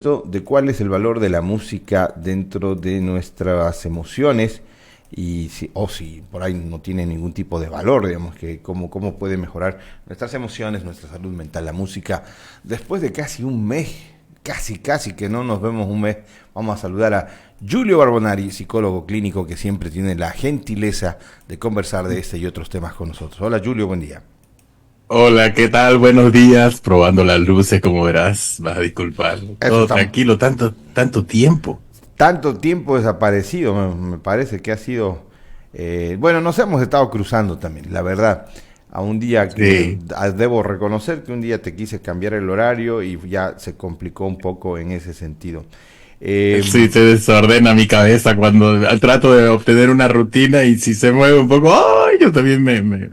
De cuál es el valor de la música dentro de nuestras emociones y si por ahí no tiene ningún tipo de valor, digamos, que cómo puede mejorar nuestras emociones, nuestra salud mental, la música. Después de casi un mes, casi que no nos vemos un mes, vamos a saludar a Giulio Barbonari, psicólogo clínico que siempre tiene la gentileza de conversar de este y otros temas con nosotros. Hola Giulio, buen día. Hola, ¿qué tal? Buenos días. Probando las luces, como verás. Vas a disculpar. Eso Todo está, tranquilo, tanto tiempo. tanto tiempo desaparecido, me parece que ha sido, bueno, nos hemos estado cruzando también, la verdad. A un día que Sí, debo reconocer que un día te quise cambiar el horario y ya se complicó un poco en ese sentido. Eh, sí, se desordena mi cabeza cuando trato de obtener una rutina y si se mueve un poco, ¡ay! Yo también me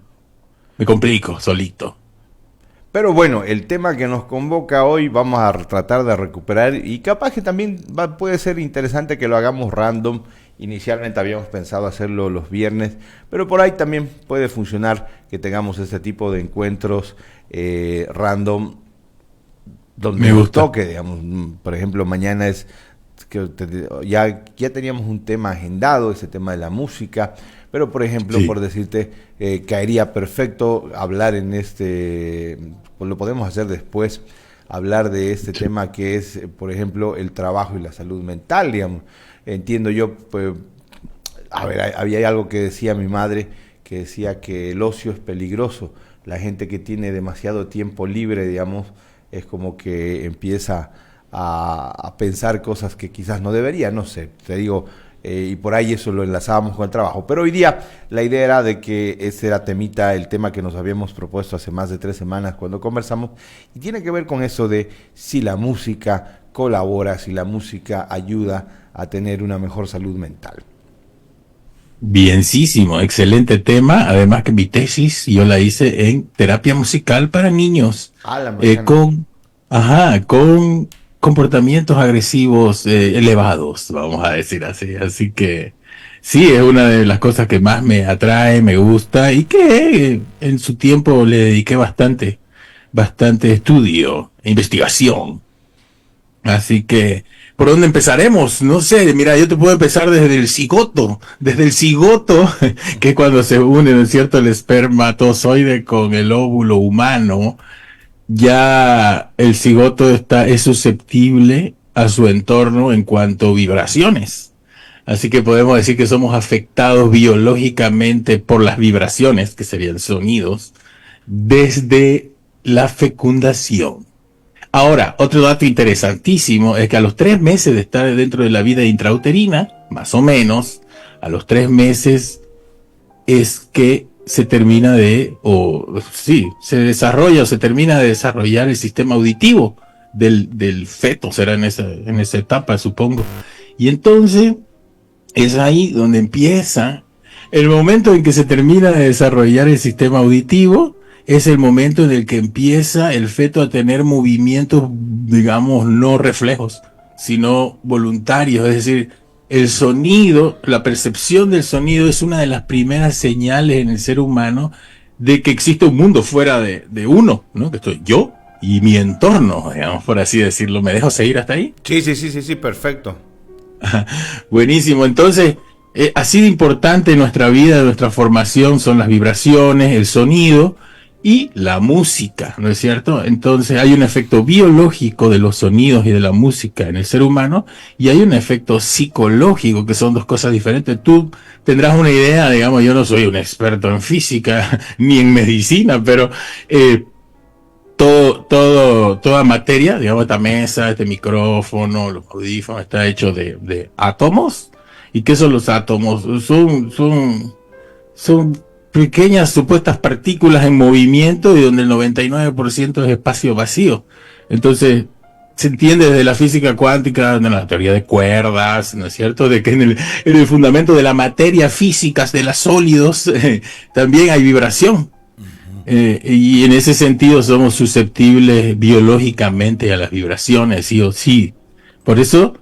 complico solito. pero bueno, el tema que nos convoca hoy vamos a tratar de recuperar y capaz que también puede ser interesante que lo hagamos random. Inicialmente habíamos pensado hacerlo los viernes, pero por ahí también puede funcionar que tengamos este tipo de encuentros random donde Me nos gusta. toque, digamos. Por ejemplo, mañana es que ya teníamos un tema agendado, ese tema de la música, pero por ejemplo, Sí, por decirte, caería perfecto hablar en pues lo podemos hacer después, hablar de este sí, tema que es, por ejemplo, el trabajo y la salud mental, digamos. Entiendo yo, pues, a ver, había algo que decía mi madre, que decía que el ocio es peligroso. La gente que tiene demasiado tiempo libre, digamos, es como que empieza a pensar cosas que quizás no debería, no sé, te digo, y por ahí eso lo enlazábamos con el trabajo. Pero hoy día la idea era de que ese era temita, el tema que nos habíamos propuesto hace más de 3 semanas cuando conversamos, y tiene que ver con eso de si la música colabora, si la música ayuda a tener una mejor salud mental. bienísimo, excelente tema. Además que mi tesis yo la hice en terapia musical para niños, Ah, la mexicana. con, con comportamientos agresivos elevados, vamos a decir así. Así que sí, es una de las cosas que más me atrae, me gusta y que en su tiempo le dediqué bastante estudio, e investigación. Así que, ¿por dónde empezaremos? No sé, mira, yo te puedo empezar desde el cigoto, que es cuando se une, ¿no es cierto?, el espermatozoide con el óvulo humano. Ya el cigoto es susceptible a su entorno en cuanto a vibraciones. Así que podemos decir que somos afectados biológicamente por las vibraciones, que serían sonidos, desde la fecundación. Ahora, otro dato interesantísimo es que a los 3 meses de estar dentro de la vida intrauterina, más o menos, a los 3 meses es que se termina se desarrolla o se termina de desarrollar el sistema auditivo del feto, será en esa etapa, supongo. Y entonces es ahí donde empieza el momento en que se termina de desarrollar el sistema auditivo. Es el momento en el que empieza el feto a tener movimientos, digamos, no reflejos, sino voluntarios. Es decir, el sonido, la percepción del sonido es una de las primeras señales en el ser humano de que existe un mundo fuera de uno, ¿no? Que estoy yo y mi entorno, digamos, por así decirlo. ¿Me dejo seguir hasta ahí? Sí, perfecto. Buenísimo. Entonces, así de importante en nuestra vida, en nuestra formación, son las vibraciones, el sonido y la música, ¿no es cierto? Entonces, hay un efecto biológico de los sonidos y de la música en el ser humano y hay un efecto psicológico, que son dos cosas diferentes. Tú tendrás una idea, digamos, yo no soy un experto en física ni en medicina, pero toda materia, digamos, esta mesa, este micrófono, los audífonos, está hecho de átomos. ¿Y qué son los átomos? Son pequeñas supuestas partículas en movimiento y donde el 99% es espacio vacío. Entonces, se entiende desde la física cuántica, de la teoría de cuerdas, ¿no es cierto? De que en el fundamento de la materia física, de los sólidos, también hay vibración. Y en ese sentido somos susceptibles biológicamente a las vibraciones, sí o sí. Por eso,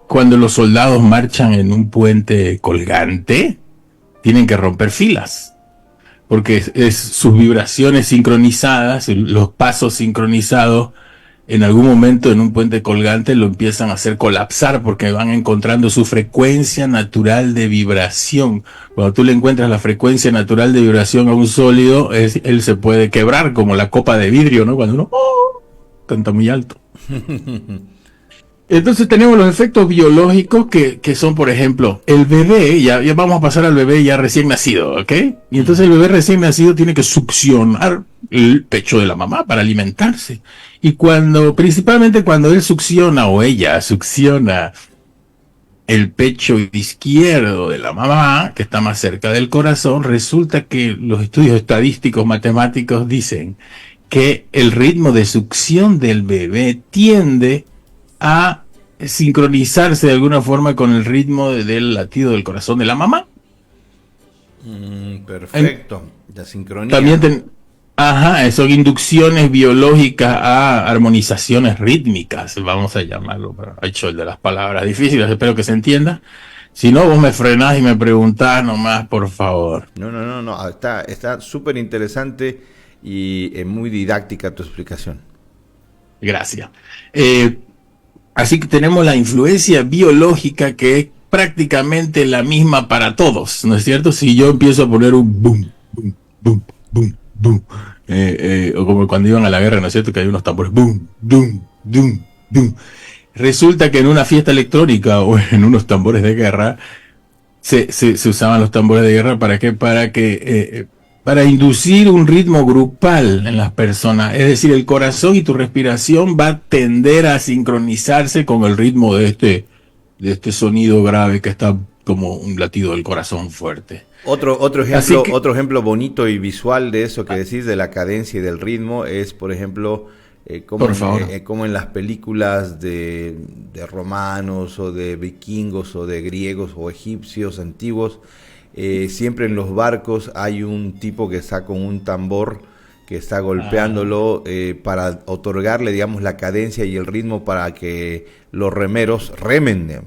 cuando los soldados marchan en un puente colgante, tienen que romper filas, porque es sus vibraciones sincronizadas, los pasos sincronizados en algún momento en un puente colgante lo empiezan a hacer colapsar porque van encontrando su frecuencia natural de vibración. Cuando tú le encuentras la frecuencia natural de vibración a un sólido, él se puede quebrar como la copa de vidrio, ¿no? Cuando uno canta muy alto. Entonces tenemos los efectos biológicos que son, por ejemplo, el bebé, ya vamos a pasar al bebé ya recién nacido, ¿ok? Y entonces el bebé recién nacido tiene que succionar el pecho de la mamá para alimentarse. Y principalmente cuando él succiona o ella succiona el pecho izquierdo de la mamá, que está más cerca del corazón, resulta que los estudios estadísticos matemáticos dicen que el ritmo de succión del bebé tiende a sincronizarse de alguna forma con el ritmo del latido del corazón de la mamá. Perfecto, la sincronía. También son inducciones biológicas a armonizaciones rítmicas, vamos a llamarlo, pero he hecho el de las palabras difíciles, espero que se entienda. Si no, vos me frenás y me preguntás nomás, por favor. No, está súper interesante y muy didáctica tu explicación. Gracias. Así que tenemos la influencia biológica que es prácticamente la misma para todos, ¿no es cierto? Si yo empiezo a poner un boom, boom, boom, boom, boom, o como cuando iban a la guerra, ¿no es cierto? Que hay unos tambores, boom, boom, boom, boom. Resulta que en una fiesta electrónica o en unos tambores de guerra se usaban los tambores de guerra ¿para qué? Para inducir un ritmo grupal en las personas, es decir, el corazón y tu respiración va a tender a sincronizarse con el ritmo de este sonido grave que está como un latido del corazón fuerte. Otro ejemplo bonito y visual de eso que decís de la cadencia y del ritmo es, por ejemplo, como en las películas de romanos o de vikingos o de griegos o egipcios antiguos. Siempre en los barcos hay un tipo que está con un tambor que está golpeándolo para otorgarle, digamos, la cadencia y el ritmo para que los remeros remen.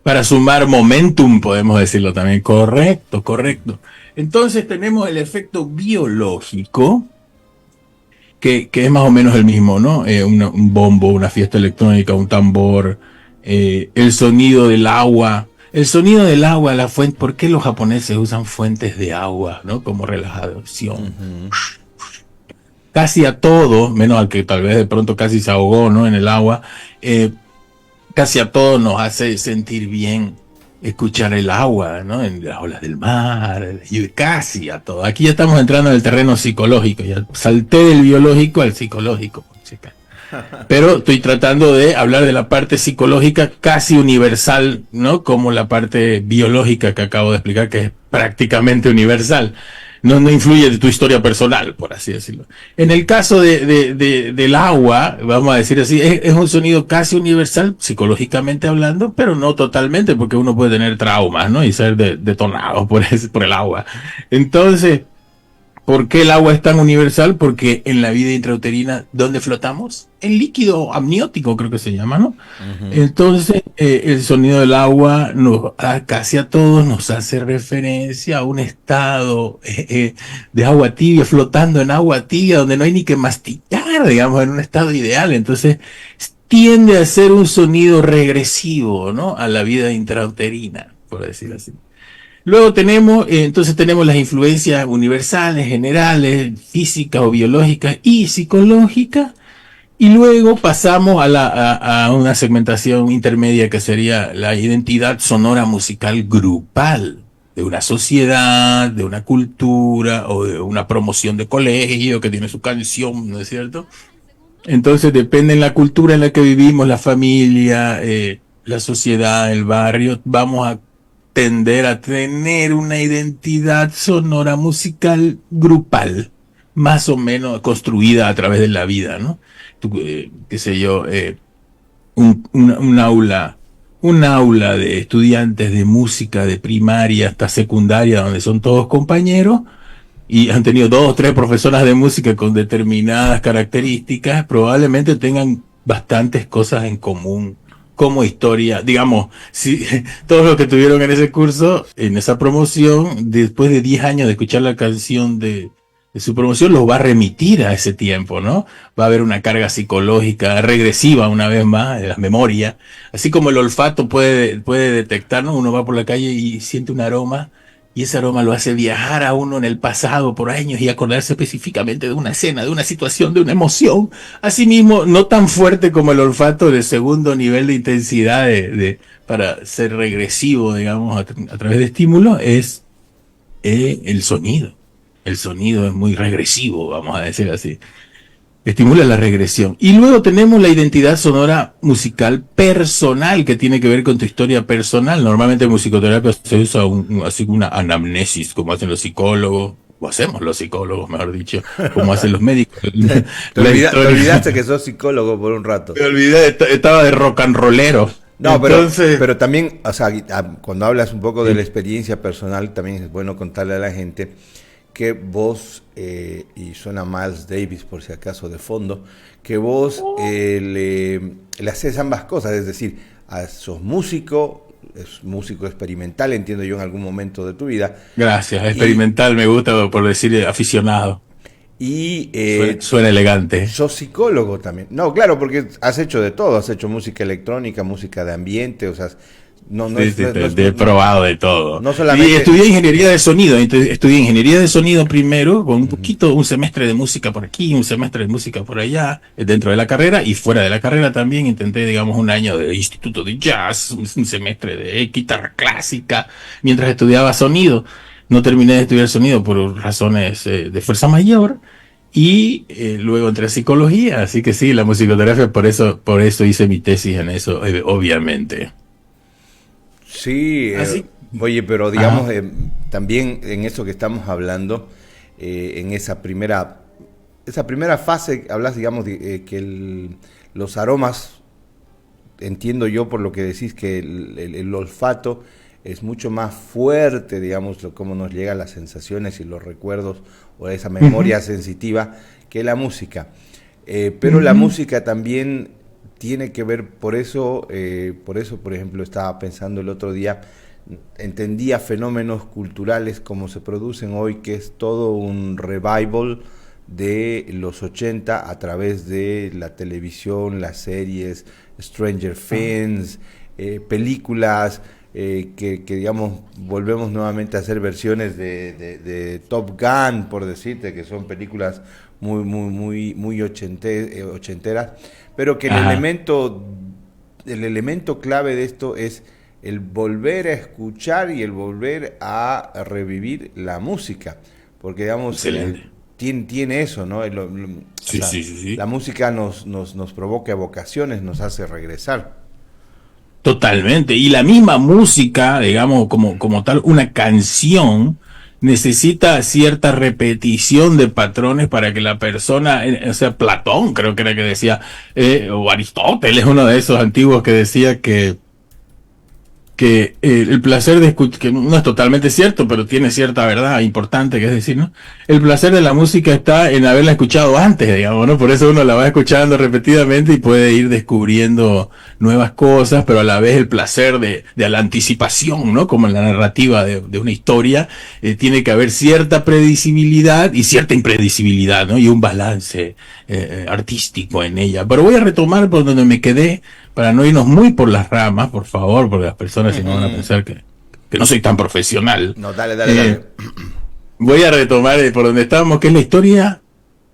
Para sumar momentum, podemos decirlo también. Correcto. Entonces tenemos el efecto biológico, que es más o menos el mismo, ¿no? Un bombo, una fiesta electrónica, un tambor, el sonido del agua. El sonido del agua, la fuente, ¿por qué los japoneses usan fuentes de agua, ¿no? Como relajación. Uh-huh. Casi a todo, menos al que tal vez de pronto casi se ahogó, ¿no? En el agua, casi a todo nos hace sentir bien escuchar el agua, ¿no? En las olas del mar, y casi a todo. Aquí ya estamos entrando en el terreno psicológico, ya salté del biológico al psicológico, chica. Pero estoy tratando de hablar de la parte psicológica casi universal, ¿no? Como la parte biológica que acabo de explicar, que es prácticamente universal. No influye de tu historia personal, por así decirlo. En el caso del agua, vamos a decir así, es un sonido casi universal, psicológicamente hablando, pero no totalmente, porque uno puede tener traumas, ¿no? Y ser detonado por el agua. Entonces, ¿por qué el agua es tan universal? Porque en la vida intrauterina, ¿dónde flotamos? En líquido amniótico, creo que se llama, ¿no? Uh-huh. Entonces, el sonido del agua casi a todos nos hace referencia a un estado de agua tibia, flotando en agua tibia, donde no hay ni que masticar, digamos, en un estado ideal. Entonces, tiende a ser un sonido regresivo, ¿no? A la vida intrauterina, por decir así. Luego tenemos las influencias universales, generales, físicas o biológicas y psicológicas. Y luego pasamos a una segmentación intermedia que sería la identidad sonora musical grupal de una sociedad, de una cultura o de una promoción de colegio que tiene su canción, ¿no es cierto? Entonces depende de la cultura en la que vivimos, la familia, la sociedad, el barrio, vamos a tender a tener una identidad sonora musical grupal, más o menos construida a través de la vida, ¿no? Qué sé yo, un aula de estudiantes de música de primaria hasta secundaria, donde son todos compañeros, y han tenido 2 o 3 profesoras de música con determinadas características, probablemente tengan bastantes cosas en común. Como historia, digamos, si todos los que estuvieron en ese curso, en esa promoción, después de 10 años de escuchar la canción de su promoción los va a remitir a ese tiempo, ¿no? Va a haber una carga psicológica regresiva una vez más de la memoria, así como el olfato puede detectar, ¿no? Uno va por la calle y siente un aroma y ese aroma lo hace viajar a uno en el pasado por años y acordarse específicamente de una escena, de una situación, de una emoción. Asimismo, no tan fuerte como el olfato de segundo nivel de intensidad para ser regresivo, digamos, a través de estímulos, es el sonido. El sonido es muy regresivo, vamos a decir así. Estimula la regresión. Y luego tenemos la identidad sonora musical personal, que tiene que ver con tu historia personal. Normalmente en musicoterapia se usa así una anamnesis, como hacen los psicólogos, o hacemos los psicólogos, mejor dicho, como hacen los médicos. Te olvidaste que sos psicólogo por un rato. Me olvidé, estaba de rock and rollero. No, entonces, pero también, o sea, cuando hablas un poco de la experiencia personal, también es bueno contarle a la gente que vos, y suena Miles Davis por si acaso de fondo, que vos le haces ambas cosas, es decir, sos músico, es músico experimental, entiendo yo, en algún momento de tu vida. Gracias, experimental me gusta por decir aficionado. Y suena elegante. Sos psicólogo también. No, claro, porque has hecho de todo, has hecho música electrónica, música de ambiente, o sea, he probado de todo. No solamente... Y estudié ingeniería de sonido. Estudié ingeniería de sonido primero, con un semestre de música por aquí, un semestre de música por allá, dentro de la carrera, y fuera de la carrera también intenté, digamos, un año de instituto de jazz, un semestre de guitarra clásica, mientras estudiaba sonido. No terminé de estudiar sonido por razones de fuerza mayor. Y luego entré a psicología, así que sí, la musicoterapia, por eso hice mi tesis en eso, obviamente. Sí, oye, pero digamos, también en eso que estamos hablando, en esa primera fase, hablas, digamos, de, que los aromas, entiendo yo por lo que decís, que el olfato es mucho más fuerte, digamos, cómo nos llegan las sensaciones y los recuerdos o esa memoria sensitiva que la música. Pero la música también tiene que ver, por eso, por ejemplo, estaba pensando el otro día, entendía fenómenos culturales como se producen hoy, que es todo un revival de los 80 a través de la televisión, las series, Stranger Things, películas, que digamos, volvemos nuevamente a hacer versiones de Top Gun, por decirte, que son películas muy ochenteras, pero que el elemento clave de esto es el volver a escuchar y el volver a revivir la música, porque digamos tiene eso, ¿no? Sí. La música nos provoca evocaciones, nos hace regresar. Totalmente, y la misma música, digamos, como tal, una canción necesita cierta repetición de patrones para que la persona, o sea, Platón creo que era que decía, o Aristóteles, uno de esos antiguos que decía que el placer de escuchar, que no es totalmente cierto, pero tiene cierta verdad importante, que es decir, ¿no? El placer de la música está en haberla escuchado antes, digamos, ¿no? Por eso uno la va escuchando repetidamente y puede ir descubriendo nuevas cosas, pero a la vez el placer de la anticipación, ¿no? Como en la narrativa de una historia, tiene que haber cierta predecibilidad y cierta impredecibilidad, ¿no? Y un balance artístico en ella. Pero voy a retomar por donde me quedé, para no irnos muy por las ramas, por favor, porque las personas si no van a pensar que no soy tan profesional. No, dale. Voy a retomar por donde estábamos, que es la historia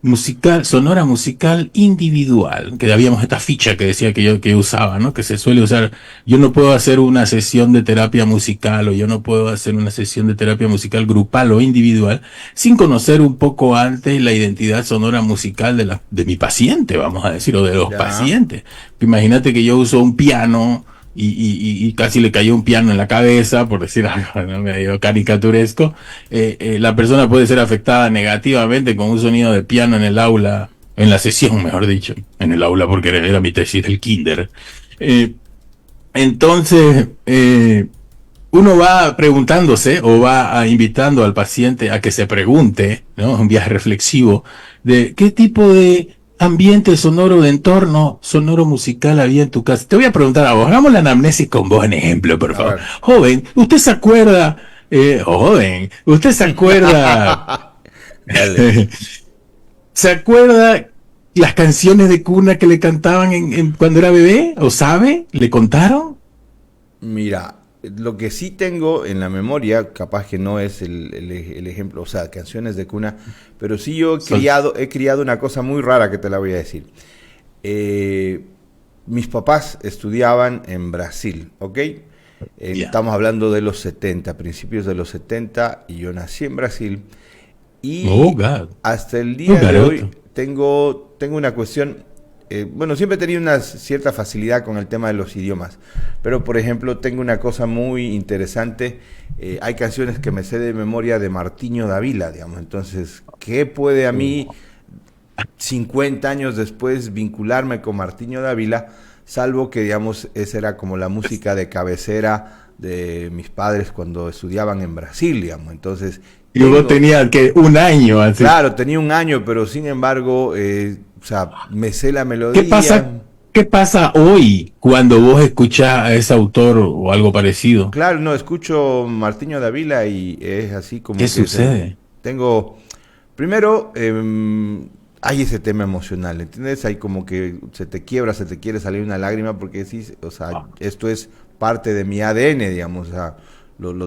musical, sonora musical individual, que habíamos esta ficha que decía que yo usaba, ¿no? Que se suele usar. Yo no puedo hacer una sesión de terapia musical, o yo no puedo hacer una sesión de terapia musical grupal o individual sin conocer un poco antes la identidad sonora musical de mi paciente, vamos a decir, o de los pacientes. Imagínate que yo uso un piano y casi le cayó un piano en la cabeza, por decir algo, ¿no? Medio caricaturesco. La persona puede ser afectada negativamente con un sonido de piano en el aula, en la sesión, mejor dicho, en el aula, porque era mi tesis del kinder. Entonces, uno va preguntándose o va invitando al paciente a que se pregunte, ¿no? Un viaje reflexivo de qué tipo de ambiente sonoro, de entorno sonoro musical había en tu casa. Te voy a preguntar a vos, hagamos la anamnesis con vos en ejemplo, por favor. Joven, ¿usted se acuerda? Dale. ¿Se acuerda las canciones de cuna que le cantaban cuando era bebé? ¿O sabe? ¿Le contaron? Mira, lo que sí tengo en la memoria, capaz que no es el ejemplo, o sea, canciones de cuna, pero sí yo he criado una cosa muy rara que te la voy a decir. Mis papás estudiaban en Brasil, ¿ok? Yeah. Estamos hablando de los 70, principios de los 70, y yo nací en Brasil. Oh, Y God. hasta el día de garoto. hoy tengo una cuestión, bueno, siempre he tenido una cierta facilidad con el tema de los idiomas, pero por ejemplo tengo una cosa muy interesante, hay canciones que me sé de memoria de Martinho Dávila, digamos, entonces, ¿qué puede a mí, 50 años después, vincularme con Martinho Dávila? Salvo que, digamos, esa era como la música de cabecera de mis padres cuando estudiaban en Brasil, digamos, entonces... Y luego tenía que un año así. Claro, tenía un año, pero sin embargo, o sea, me sé la melodía. ¿Qué pasa hoy cuando vos escuchás a ese autor o algo parecido? Claro, no, escucho Martinho Dávila y es así como ¿Qué que sucede? tengo, primero, hay ese tema emocional, ¿entiendes? Hay como que se te quiebra, se te quiere salir una lágrima porque sí, o sea, esto es parte de mi ADN, digamos, o sea,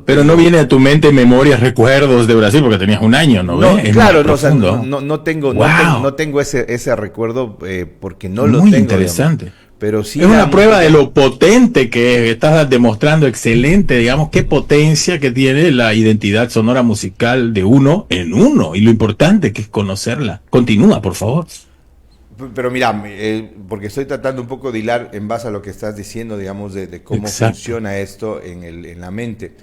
Pero no viene a tu mente memorias, recuerdos de Brasil porque tenías un año, ¿no No, ves? claro, no, o sea, no tengo, Wow. no tengo ese recuerdo porque no Muy lo tengo. interesante. Digamos. Pero sí es una prueba música... de lo potente que estás demostrando, excelente, digamos, qué potencia que tiene la identidad sonora musical de uno en uno y lo importante que es conocerla. Continúa, por favor. Pero mira, porque estoy tratando un poco de hilar en base a lo que estás diciendo, digamos, de cómo Exacto. funciona esto en la mente.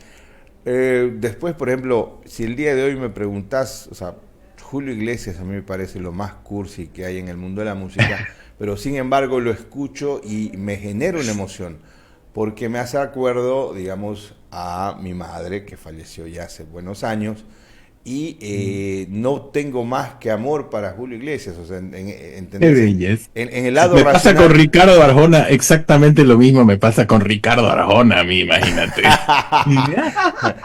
Después, por ejemplo, si el día de hoy me preguntas, o sea, Julio Iglesias a mí me parece lo más cursi que hay en el mundo de la música, pero sin embargo lo escucho y me genera una emoción, porque me hace acuerdo, digamos, a mi madre que falleció ya hace buenos años, y no tengo más que amor para Julio Iglesias, o sea, Qué ¿entendés? belleza. En el lado Me pasa racional... con Ricardo Arjona exactamente lo mismo, me pasa con Ricardo Arjona a mí, imagínate.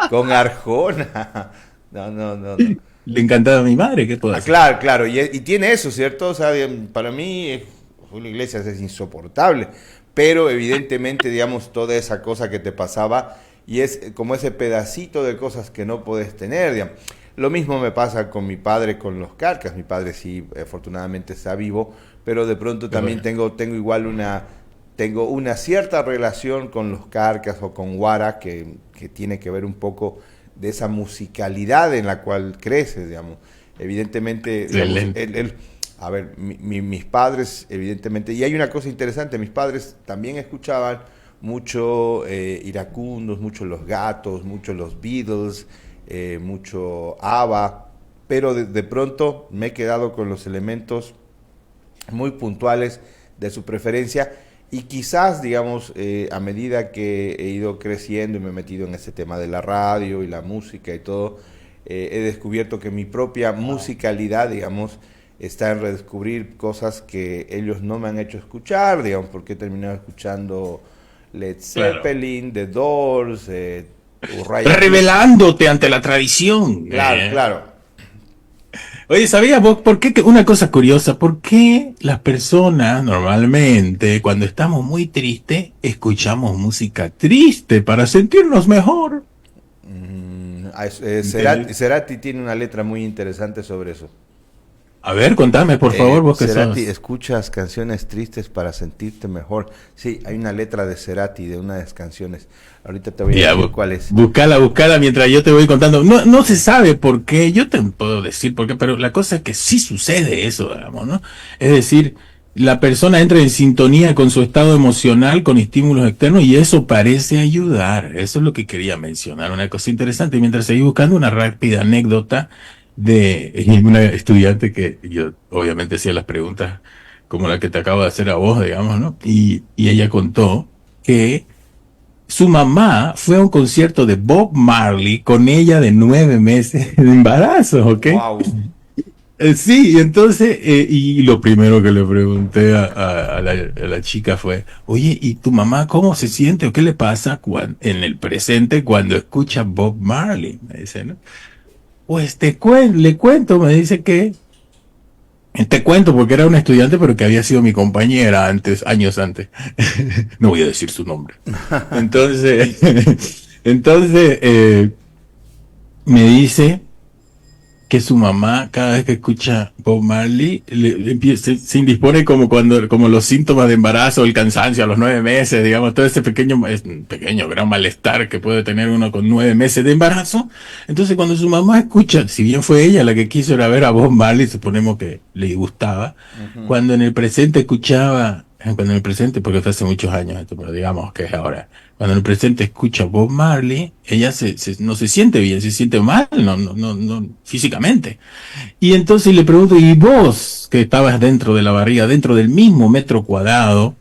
Con Arjona. No. Le encantaba a mi madre, ¿qué puedo hacer? Claro, claro, y tiene eso, ¿cierto? O sea, para mí Julio Iglesias es insoportable, pero evidentemente, digamos, toda esa cosa que te pasaba y es como ese pedacito de cosas que no puedes tener, digamos. Lo mismo me pasa con mi padre, con los Carcas. Mi padre sí, afortunadamente está vivo, pero de pronto también tengo igual tengo una cierta relación con los Carcas o con Guara que tiene que ver un poco de esa musicalidad en la cual creces, digamos. Evidentemente, digamos, a ver, mis padres, evidentemente, y hay una cosa interesante, mis padres también escuchaban mucho Iracundos, mucho Los Gatos, mucho los Beatles, mucho ABBA, pero de pronto me he quedado con los elementos muy puntuales de su preferencia y quizás, digamos, a medida que he ido creciendo y me he metido en este tema de la radio y la música y todo, he descubierto que mi propia musicalidad, digamos, está en redescubrir cosas que ellos no me han hecho escuchar, digamos, porque he terminado escuchando Led Zeppelin, The Doors, revelándote ante la tradición. Claro. Oye, ¿sabías vos por qué? Una cosa curiosa, ¿por qué las personas normalmente cuando estamos muy tristes escuchamos música triste para sentirnos mejor? Cerati tiene una letra muy interesante sobre eso. A ver, contame, por favor, vos que Cerati, sos. escuchas canciones tristes para sentirte mejor. Sí, hay una letra de Cerati, de una de las canciones. Ahorita te voy a decir cuál es. Buscala mientras yo te voy contando. No se sabe por qué, yo te puedo decir por qué, pero la cosa es que sí sucede eso, digamos, ¿no? Es decir, la persona entra en sintonía con su estado emocional, con estímulos externos, y eso parece ayudar. Eso es lo que quería mencionar, una cosa interesante. Mientras seguí buscando una rápida anécdota de una estudiante que yo obviamente hacía las preguntas como la que te acabo de hacer a vos, digamos, ¿no? Y ella contó que su mamá fue a un concierto de Bob Marley con ella de 9 meses de embarazo, ¿ok? Wow. Sí, entonces, y lo primero que le pregunté a la chica fue, oye, ¿y tu mamá cómo se siente o qué le pasa en el presente cuando escucha Bob Marley? Me dice, ¿no? Pues le cuento, me dice que te cuento porque era una estudiante, pero que había sido mi compañera antes, años antes. No voy a decir su nombre. Entonces, entonces me dice que su mamá, cada vez que escucha Bob Marley, se indispone como como los síntomas de embarazo, el cansancio a los 9 meses, digamos, todo ese pequeño gran malestar que puede tener uno con 9 meses de embarazo. Entonces, cuando su mamá escucha, si bien fue ella la que quiso ir a ver a Bob Marley, suponemos que le gustaba, cuando en el presente escuchaba, cuando en el presente, porque fue hace muchos años esto, pero digamos que es ahora, cuando en el presente escucha Bob Marley, ella no se siente bien, se siente mal, no, físicamente. Y entonces le pregunto, ¿y vos, que estabas dentro de la barriga, dentro del mismo metro cuadrado,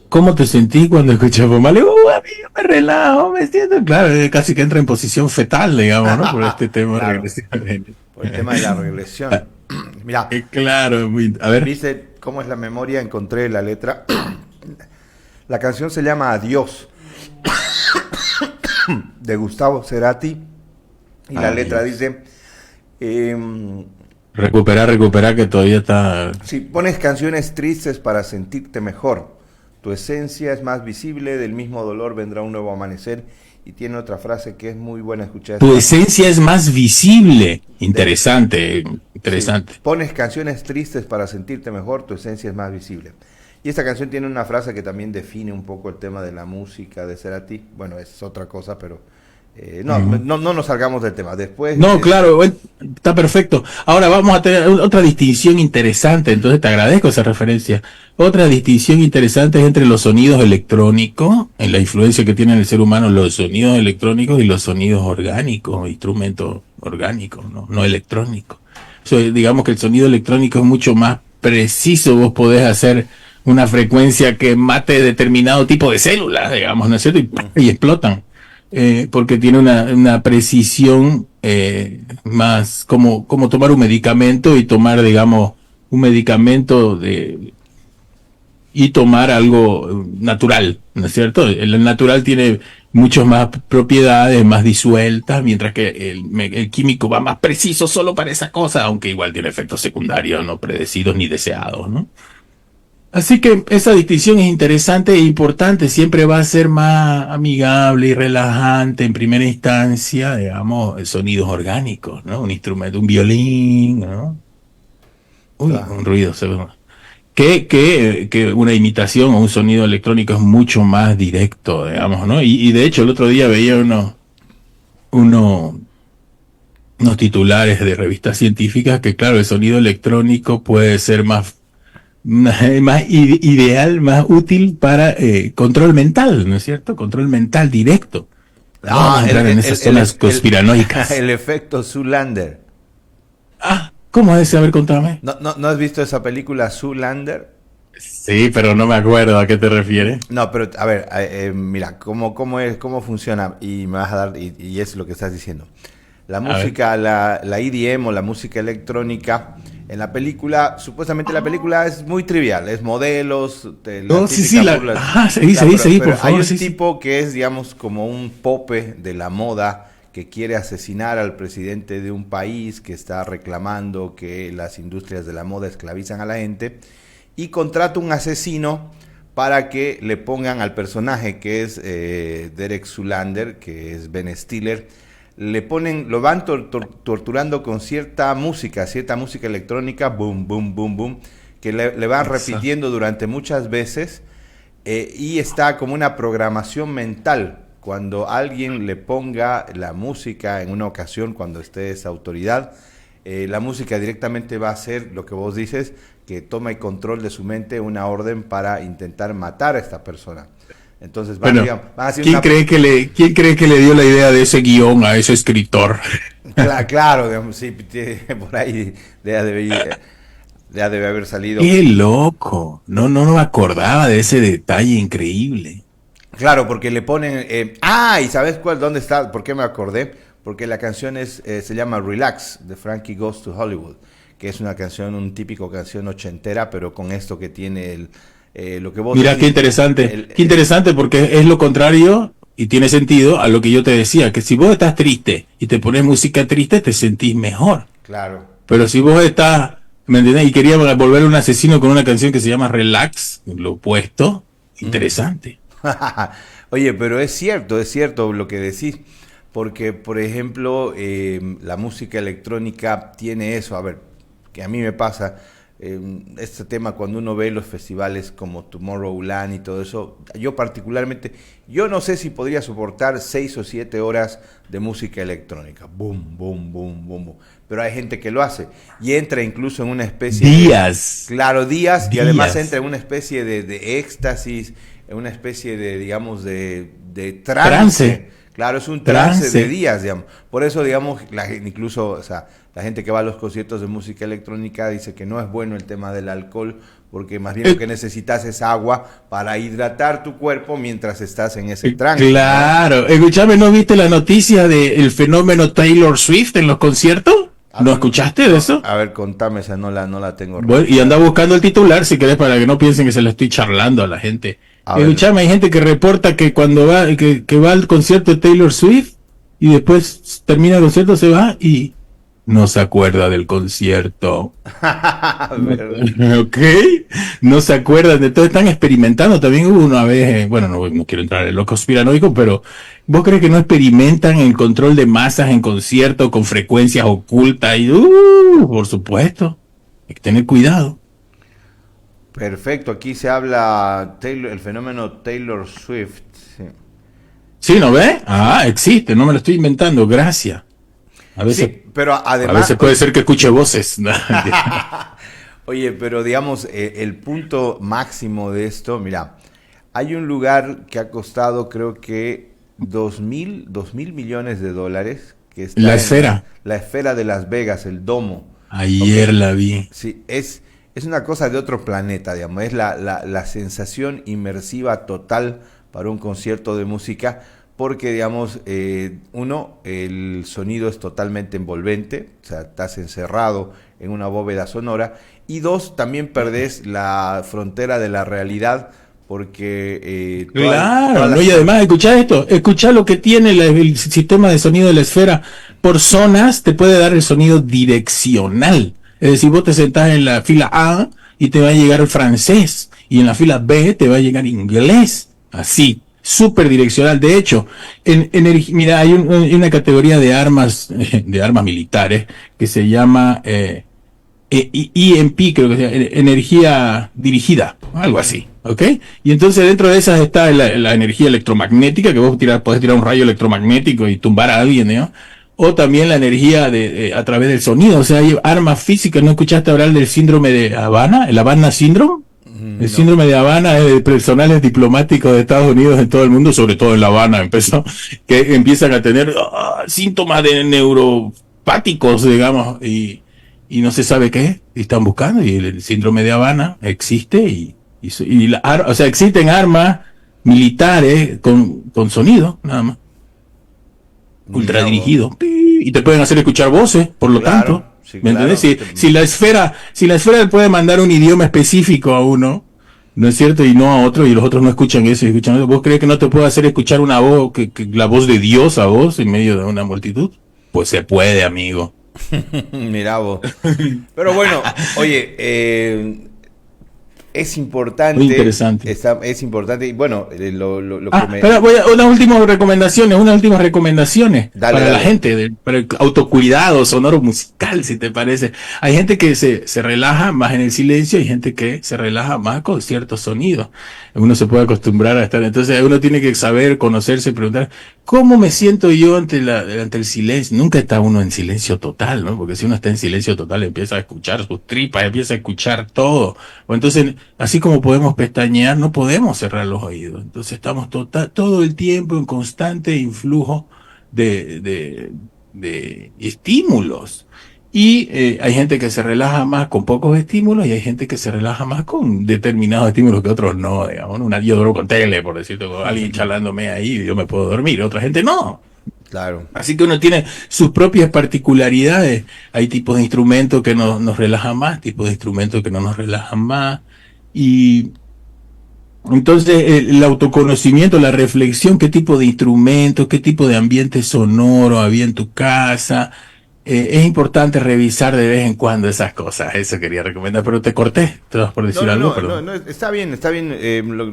cómo te sentís cuando escuchas Bob Marley? Amigo, me relajo, me siento, claro, casi que entra en posición fetal, digamos, ¿no? Por este tema Claro, regresivo. por el tema de la regresión. Mira, Claro, a ver. ¿viste cómo es la memoria? Encontré la letra. La canción se llama Adiós, de Gustavo Cerati, y la letra dice, Recuperar, que todavía está. si pones canciones tristes para sentirte mejor, tu esencia es más visible, del mismo dolor vendrá un nuevo amanecer, y tiene otra frase que es muy buena escuchar. Tu esencia es más visible. Interesante, interesante. Sí, pones canciones tristes para sentirte mejor, tu esencia es más visible. Y esta canción tiene una frase que también define un poco el tema de la música de Cerati. Bueno, es otra cosa, pero no nos salgamos del tema. Después. No, claro, bueno, está perfecto. Ahora vamos a tener otra distinción interesante, entonces te agradezco esa referencia. Otra distinción interesante es entre los sonidos electrónicos, en la influencia que tiene en el ser humano los sonidos electrónicos y los sonidos orgánicos, instrumentos orgánicos, no electrónicos. Digamos que el sonido electrónico es mucho más preciso, vos podés hacer una frecuencia que mate determinado tipo de células, digamos, ¿no es cierto? Y explotan. Porque tiene una precisión más como tomar un medicamento y tomar, digamos, un medicamento y tomar algo natural, ¿no es cierto? El natural tiene muchas más propiedades, más disueltas, mientras que el químico va más preciso solo para esa cosa, aunque igual tiene efectos secundarios no predecidos ni deseados, ¿no? Así que esa distinción es interesante e importante, siempre va a ser más amigable y relajante en primera instancia, digamos, sonidos orgánicos, ¿no? Un instrumento, un violín, ¿no? Claro. Un ruido, que una imitación o un sonido electrónico es mucho más directo, digamos, ¿no? Y de hecho el otro día veía unos titulares de revistas científicas que, claro, el sonido electrónico puede ser más ideal, más útil para control mental, ¿no es cierto? Control mental directo. No vamos a entrar en esas zonas conspiranoicas. El efecto Zoolander. ¿Cómo es ese? A ver, contame. ¿No has visto esa película Zoolander? Sí, pero no me acuerdo a qué te refieres. No, pero a ver, mira, cómo funciona, y me vas a dar, y es lo que estás diciendo. La música, la EDM o la música electrónica, en la película, supuestamente la película es muy trivial, es modelos, seguí, por favor. Hay un tipo que es, digamos, como un pope de la moda, que quiere asesinar al presidente de un país, que está reclamando que las industrias de la moda esclavizan a la gente, y contrata un asesino para que le pongan al personaje que es Derek Zoolander, que es Ben Stiller, lo van torturando con cierta música electrónica, boom, boom, boom, boom, que le van repitiendo durante muchas veces, y está como una programación mental. Cuando alguien le ponga la música en una ocasión, cuando esté esa autoridad, la música directamente va a hacer lo que vos dices, que toma el control de su mente, una orden para intentar matar a esta persona. Entonces, van a hacer ¿quién cree que le dio la idea de ese guión a ese escritor? Claro, digamos, sí, por ahí ya debe haber salido. ¡Qué loco! No me acordaba de ese detalle increíble. Claro, porque le ponen... ¿y sabes dónde está? ¿Por qué me acordé? Porque la canción se llama Relax, de Frankie Goes to Hollywood, que es una canción, un típico canción ochentera, pero con esto que tiene lo que vos... Mira, qué interesante, qué interesante, porque es lo contrario, y tiene sentido a lo que yo te decía, que si vos estás triste y te pones música triste, te sentís mejor. Claro. Pero si vos estás, ¿me entendés? Y quería volver un asesino con una canción que se llama Relax, lo opuesto, interesante. Oye, pero es cierto lo que decís, porque por ejemplo la música electrónica tiene eso, a ver, que a mí me pasa, este tema cuando uno ve los festivales como Tomorrowland y todo eso, yo particularmente, yo no sé si podría soportar 6 o 7 horas de música electrónica, boom, boom, boom, boom, boom, pero hay gente que lo hace y entra incluso en una especie Días. claro, días, y además entra en una especie de éxtasis, en una especie de, digamos, de trance. Claro, es un trance de días, digamos. Por eso, digamos, incluso, o sea, la gente que va a los conciertos de música electrónica dice que no es bueno el tema del alcohol, porque más bien lo que necesitas es agua para hidratar tu cuerpo mientras estás en ese trance. Claro. ¿No? Escuchame, ¿no viste la noticia del fenómeno Taylor Swift en los conciertos? ¿No escuchaste de eso? A ver, contame esa, no la tengo. Bueno, y anda buscando el titular si querés para que no piensen que se lo estoy charlando a la gente. Escuchame, hay gente que reporta que cuando que va al concierto de Taylor Swift y después termina el concierto, se va y no se acuerda del concierto. ¿Ok? No se acuerdan de todo. Están experimentando. También hubo una vez, bueno, no quiero entrar en lo conspiranoico, pero ¿vos crees que no experimentan el control de masas en concierto con frecuencias ocultas? Y, por supuesto. Hay que tener cuidado. Perfecto, aquí se habla el fenómeno Taylor Swift. Sí, ¿no ve? Ah, existe, no me lo estoy inventando, gracias. A veces, sí, pero además, a veces puede ser que escuche voces. Oye, pero digamos, el punto máximo de esto, mira, hay un lugar que ha costado creo que 2.000 millones de dólares, que está la esfera. La esfera de Las Vegas, el domo. Ayer la vi. Sí, es una cosa de otro planeta, digamos, es la sensación inmersiva total para un concierto de música, porque, digamos, el sonido es totalmente envolvente, o sea, estás encerrado en una bóveda sonora, y dos, también perdés la frontera de la realidad, porque... claro, no, y además, escuchá lo que tiene el sistema de sonido de la esfera. Por zonas te puede dar el sonido direccional. Es decir, vos te sentás en la fila A y te va a llegar el francés, y en la fila B te va a llegar inglés, así. Súper direccional. De hecho, mira, hay una categoría de armas militares que se llama EMP, creo que se llama, energía dirigida, algo así, ¿ok? Y entonces dentro de esas está la energía electromagnética, que vos podés tirar un rayo electromagnético y tumbar a alguien, ¿no? O también la energía a través del sonido. O sea, hay armas físicas. ¿No escuchaste hablar del síndrome de Habana? ¿El Habana Syndrome? El síndrome de Habana es de personales diplomáticos de Estados Unidos en todo el mundo, sobre todo en La Habana, que empiezan a tener síntomas de neuropáticos, digamos, y no se sabe qué, y están buscando, y el síndrome de Habana existe, o sea, existen armas militares con sonido, nada más, ultradirigido, y te pueden hacer escuchar voces, por lo tanto. Sí, ¿me entendés? Si la esfera le puede mandar un idioma específico a uno, ¿no es cierto? Y no a otro, y los otros no escuchan eso y escuchan eso. ¿Vos crees que no te puede hacer escuchar una voz, que la voz de Dios a vos en medio de una multitud? Pues se puede, amigo. Mirá vos. Pero bueno, oye, es importante. Muy interesante. Es importante. Y bueno, lo que espera, unas últimas recomendaciones para la gente, para el autocuidado sonoro musical, si te parece. Hay gente que se relaja más en el silencio, hay gente que se relaja más con ciertos sonidos. Uno se puede acostumbrar a estar. Entonces uno tiene que saber, conocerse, preguntar, ¿cómo me siento yo ante el silencio? Nunca está uno en silencio total, ¿no? Porque si uno está en silencio total, empieza a escuchar sus tripas, empieza a escuchar todo. O entonces, así como podemos pestañear, no podemos cerrar los oídos. Entonces estamos todo el tiempo en constante influjo de estímulos. Y hay gente que se relaja más con pocos estímulos y hay gente que se relaja más con determinados estímulos que otros no, digamos. Yo duermo con tele, por decirte, con alguien charlándome ahí, yo me puedo dormir, otra gente no. Claro. Así que uno tiene sus propias particularidades. Hay tipos de instrumentos que nos relajan más, tipos de instrumentos que no nos relajan más. Y Entonces, el autoconocimiento, la reflexión, qué tipo de instrumentos, qué tipo de ambiente sonoro había en tu casa. Es importante revisar de vez en cuando esas cosas. Eso quería recomendar, pero te corté. ¿Te vas por No, decir no, algo? no, no, Perdón. no, está bien, está bien.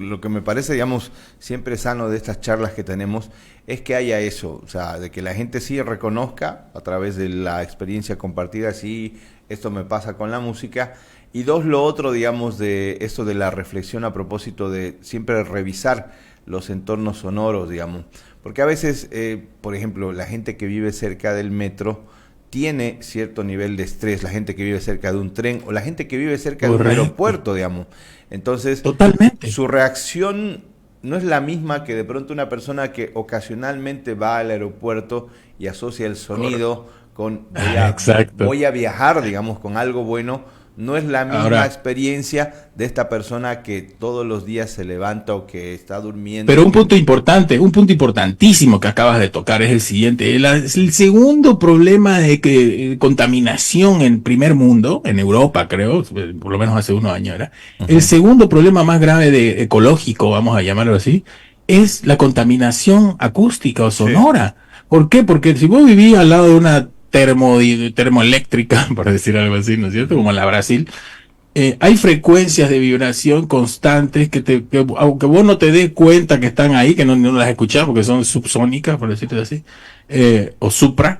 Lo que me parece, digamos, siempre sano de estas charlas que tenemos es que haya eso, o sea, de que la gente sí reconozca a través de la experiencia compartida, sí, esto me pasa con la música. Y dos, lo otro, digamos, de esto de la reflexión a propósito de siempre revisar los entornos sonoros, digamos. Porque a veces, por ejemplo, la gente que vive cerca del metro tiene cierto nivel de estrés, la gente que vive cerca de un tren o la gente que vive cerca de un Correcto. aeropuerto, digamos. Entonces, Totalmente. su reacción no es la misma que de pronto una persona que ocasionalmente va al aeropuerto y asocia el Correcto. sonido con Exacto. voy a viajar, digamos, con algo bueno. No es la misma Ahora, experiencia de esta persona que todos los días se levanta o que está durmiendo pero y un que... punto importante, un punto importantísimo que acabas de tocar es el siguiente. El segundo problema de que contaminación en primer mundo, en Europa creo, por lo menos hace unos años era, el Ujú. segundo problema más grave de ecológico, vamos a llamarlo así, es la contaminación acústica o Sí, sonora. ¿Por qué? Porque si vos vivís al lado de una termoeléctrica, por decir algo así, ¿no es cierto? ujú. Como en la Brasil, hay frecuencias de vibración constantes que aunque vos no te des cuenta que están ahí, que no las escuchás porque son subsónicas, por decirlo así, o supra,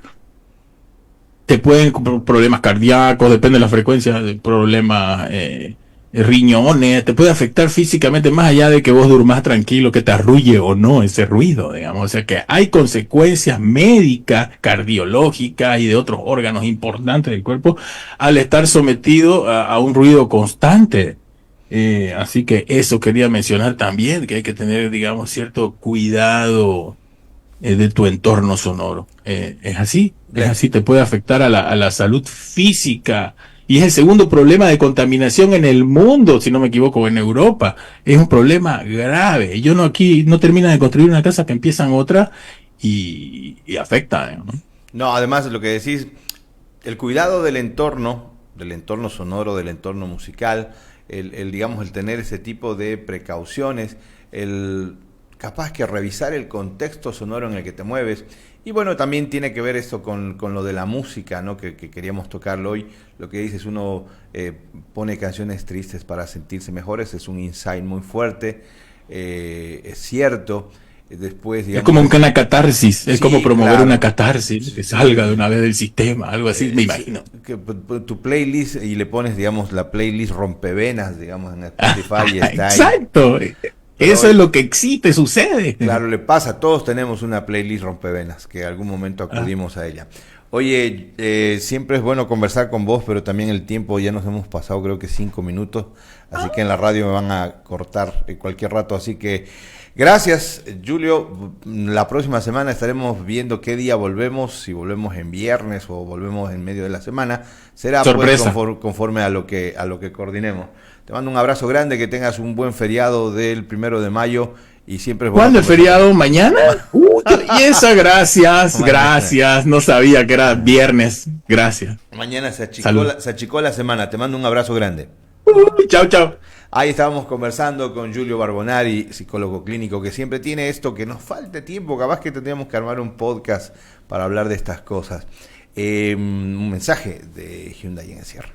te pueden problemas cardíacos, depende de la frecuencia, de problemas riñones, te puede afectar físicamente más allá de que vos durmas tranquilo, que te arrulle o no ese ruido, digamos. O sea que hay consecuencias médicas, cardiológicas y de otros órganos importantes del cuerpo al estar sometido a un ruido constante. Así que eso quería mencionar también, que hay que tener, digamos, cierto cuidado de tu entorno sonoro. Es Le- así, te puede afectar a la salud física. Y es el segundo problema de contaminación en el mundo, si no me equivoco, en Europa. Es un problema grave. Yo no aquí no termina de construir una casa que empiezan otra y afecta, ¿no? No, además de lo que decís, el cuidado del entorno sonoro, del entorno musical, digamos, el tener ese tipo de precauciones, el capaz que revisar el contexto sonoro en el que te mueves. Y bueno, también tiene que ver esto con lo de la música, ¿no? Que queríamos tocarlo hoy. Lo que dices, uno pone canciones tristes para sentirse mejores, es un insight muy fuerte, es cierto. Después, Es como digamos, una catarsis, es como sí, promover una claro. catarsis, que salga de Sí, una vez del sistema, algo así, me sí, imagino. que tu playlist y le pones, digamos, la playlist rompevenas, digamos, en Spotify y está ahí. Exacto. Pero Eso es lo que existe, sucede. claro, le pasa, todos tenemos una playlist rompevenas, que algún momento Ah, acudimos a ella. Oye, siempre es bueno conversar con vos, pero también el tiempo ya nos hemos pasado creo que 5 minutos, así que en la radio me van a cortar en cualquier rato, así que gracias, Julio. La próxima semana estaremos viendo qué día volvemos, si volvemos en viernes o volvemos en medio de la semana. Será pues sorpresa. conforme a lo que coordinemos. Te mando un abrazo grande, que tengas un buen feriado del 1 de mayo y siempre es bueno ¿Cuándo el conversar. feriado? ¿Mañana? Y eso, gracias, Mañana, gracias. No sabía que era viernes. Gracias. mañana Salud. se achicó la semana. Te mando un abrazo grande. Chao, chao. Ahí estábamos conversando con Julio Barbonari, psicólogo clínico, que siempre tiene esto, que nos falte tiempo, capaz que tendríamos que armar un podcast para hablar de estas cosas. Un mensaje de Hyundai en el cierre.